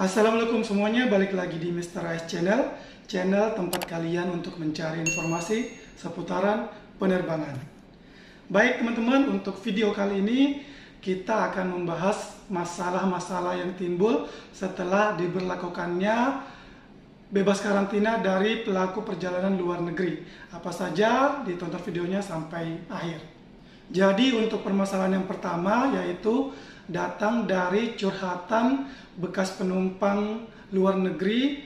Assalamualaikum semuanya, balik lagi di Mr. Ice Channel, channel tempat kalian untuk mencari informasi seputaran penerbangan. Baik teman-teman, untuk video kali ini kita akan membahas masalah-masalah yang timbul setelah diberlakukannya bebas karantina dari pelaku perjalanan luar negeri. Apa saja, ditonton videonya sampai akhir. Jadi untuk permasalahan yang pertama yaitu datang dari curhatan bekas penumpang luar negeri.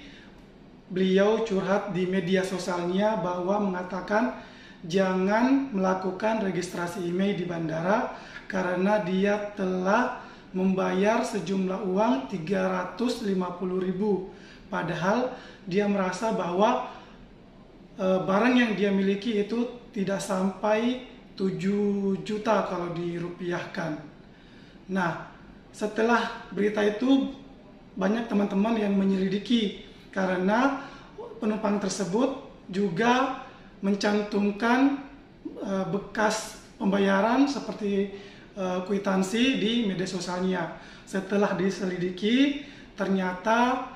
Beliau curhat di media sosialnya bahwa mengatakan jangan melakukan registrasi email di bandara karena dia telah membayar sejumlah uang 350.000. Padahal dia merasa bahwa barang yang dia miliki itu tidak sampai 7 juta kalau dirupiahkan. Nah, setelah berita itu banyak teman-teman yang menyelidiki karena penumpang tersebut juga mencantumkan bekas pembayaran seperti kwitansi di media sosialnya. Setelah diselidiki, ternyata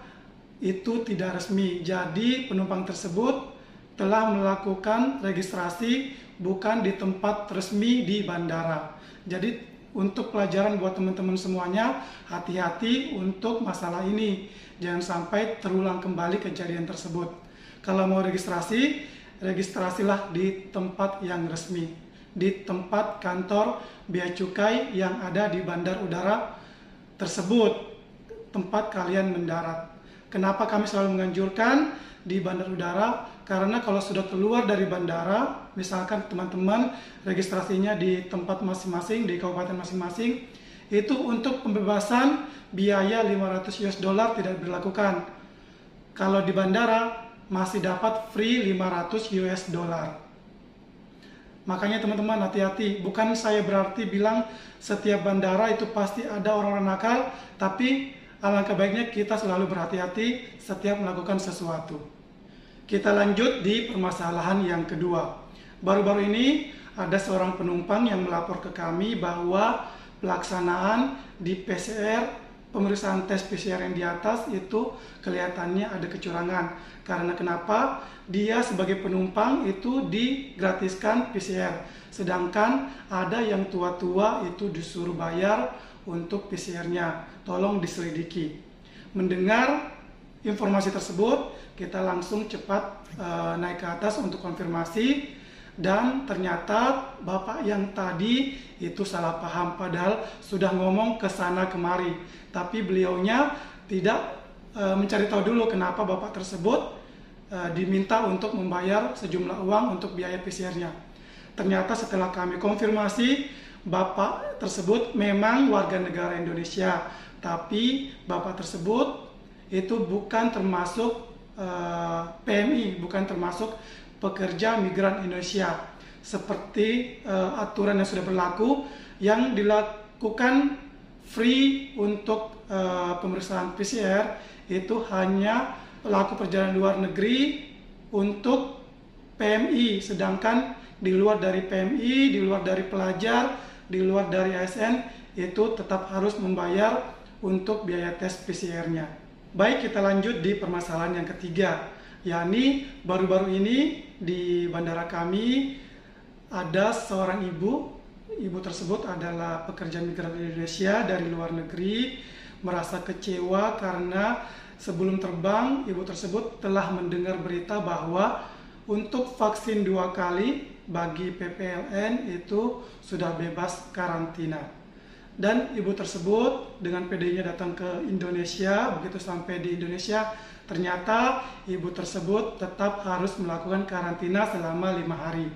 itu tidak resmi. Jadi penumpang tersebut telah melakukan registrasi bukan di tempat resmi di bandara. Jadi untuk pelajaran buat teman-teman semuanya, hati-hati untuk masalah ini. Jangan sampai terulang kembali kejadian tersebut. Kalau mau registrasi, registrasilah di tempat yang resmi, di tempat kantor bea cukai yang ada di bandar udara tersebut, tempat kalian mendarat. Kenapa kami selalu menganjurkan di bandar udara? Karena kalau sudah keluar dari bandara, misalkan teman-teman registrasinya di tempat masing-masing, di kabupaten masing-masing, itu untuk pembebasan biaya $500 tidak diberlakukan. Kalau di bandara masih dapat free $500. Makanya teman-teman hati-hati, bukan saya berarti bilang setiap bandara itu pasti ada orang-orang nakal, tapi alangkah baiknya kita selalu berhati-hati setiap melakukan sesuatu. Kita lanjut di permasalahan yang kedua. Baru-baru ini ada seorang penumpang yang melapor ke kami bahwa pelaksanaan di PCR, pemeriksaan tes PCR yang di atas itu kelihatannya ada kecurangan. Karena kenapa? Dia sebagai penumpang itu digratiskan PCR. Sedangkan ada yang tua-tua itu disuruh bayar untuk PCR-nya. Tolong diselidiki. Mendengar informasi tersebut, kita langsung cepat naik ke atas untuk konfirmasi, dan ternyata bapak yang tadi itu salah paham, padahal sudah ngomong ke sana kemari, tapi beliaunya tidak mencari tahu dulu kenapa bapak tersebut diminta untuk membayar sejumlah uang untuk biaya PCR-nya. Ternyata setelah kami konfirmasi, bapak tersebut memang warga negara Indonesia, tapi bapak tersebut itu bukan termasuk PMI, bukan termasuk pekerja migran Indonesia seperti aturan yang sudah berlaku, yang dilakukan free untuk pemeriksaan PCR itu hanya pelaku perjalanan luar negeri untuk PMI, sedangkan di luar dari PMI, di luar dari pelajar, di luar dari ASN itu tetap harus membayar untuk biaya tes PCR-nya. Baik, kita lanjut di permasalahan yang ketiga, yakni baru-baru ini di bandara kami ada seorang ibu. Ibu tersebut adalah pekerja migran Indonesia dari luar negeri, merasa kecewa karena sebelum terbang ibu tersebut telah mendengar berita bahwa untuk vaksin 2 kali bagi PPLN itu sudah bebas karantina. Dan ibu tersebut dengan PD-nya datang ke Indonesia. Begitu sampai di Indonesia, ternyata ibu tersebut tetap harus melakukan karantina selama 5 hari.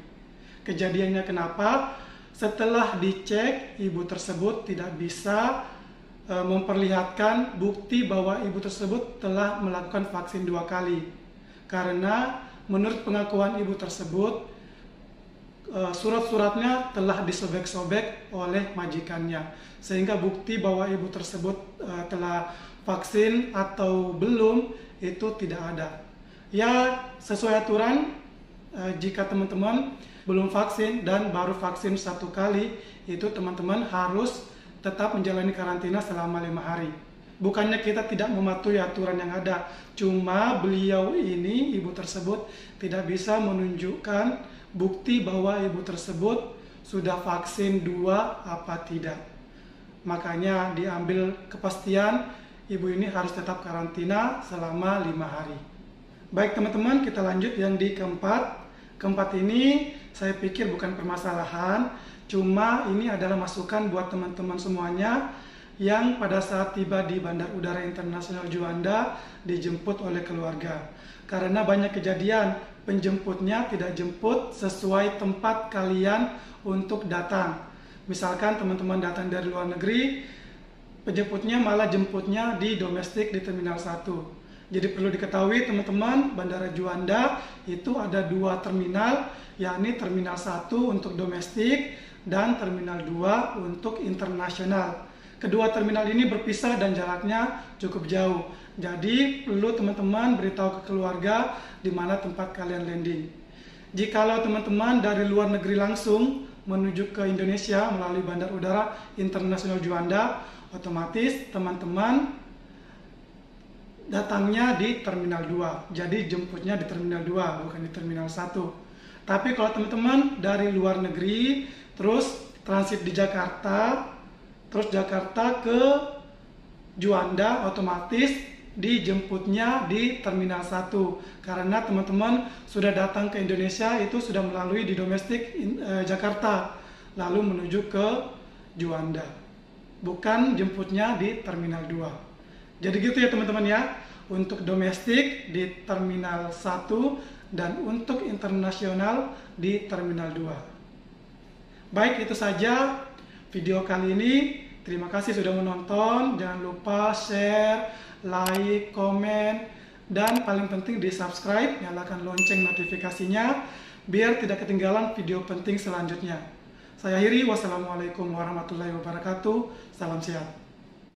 Kejadiannya kenapa? Setelah dicek, ibu tersebut tidak bisa memperlihatkan bukti bahwa ibu tersebut telah melakukan vaksin 2 kali. Karena menurut pengakuan ibu tersebut, surat-suratnya telah disobek-sobek oleh majikannya, sehingga bukti bahwa ibu tersebut telah vaksin atau belum itu tidak ada. Ya, sesuai aturan, jika teman-teman belum vaksin dan baru vaksin 1 kali, itu teman-teman harus tetap menjalani karantina selama 5 hari. Bukannya kita tidak mematuhi aturan yang ada, cuma beliau ini, ibu tersebut, tidak bisa menunjukkan bukti bahwa ibu tersebut sudah vaksin 2 apa tidak. Makanya diambil kepastian, ibu ini harus tetap karantina selama 5 hari. Baik teman-teman, kita lanjut yang di keempat. Keempat ini saya pikir bukan permasalahan, cuma ini adalah masukan buat teman-teman semuanya yang pada saat tiba di Bandar Udara Internasional Juanda dijemput oleh keluarga. Karena banyak kejadian penjemputnya tidak jemput sesuai tempat kalian untuk datang. Misalkan teman-teman datang dari luar negeri, penjemputnya malah jemputnya di domestik di Terminal 1. Jadi perlu diketahui teman-teman, Bandara Juanda itu ada 2 terminal, yakni Terminal 1 untuk domestik dan Terminal 2 untuk internasional. Kedua terminal ini berpisah dan jaraknya cukup jauh. Jadi perlu teman-teman beritahu ke keluarga di mana tempat kalian landing. Jikalau teman-teman dari luar negeri langsung menuju ke Indonesia melalui Bandar Udara Internasional Juanda, otomatis teman-teman datangnya di Terminal 2. Jadi jemputnya di Terminal 2, bukan di Terminal 1. Tapi kalau teman-teman dari luar negeri, terus transit di Jakarta, terus Jakarta ke Juanda, otomatis dijemputnya di Terminal 1. Karena teman-teman sudah datang ke Indonesia itu sudah melalui di domestik Jakarta, lalu menuju ke Juanda. Bukan jemputnya di Terminal 2. Jadi gitu ya teman-teman ya. Untuk domestik di Terminal 1 dan untuk internasional di Terminal 2. Baik, itu saja video kali ini. Terima kasih sudah menonton. Jangan lupa share, like, komen, dan paling penting di subscribe, nyalakan lonceng notifikasinya biar tidak ketinggalan video penting selanjutnya. Saya akhiri, wassalamualaikum warahmatullahi wabarakatuh. Salam sehat.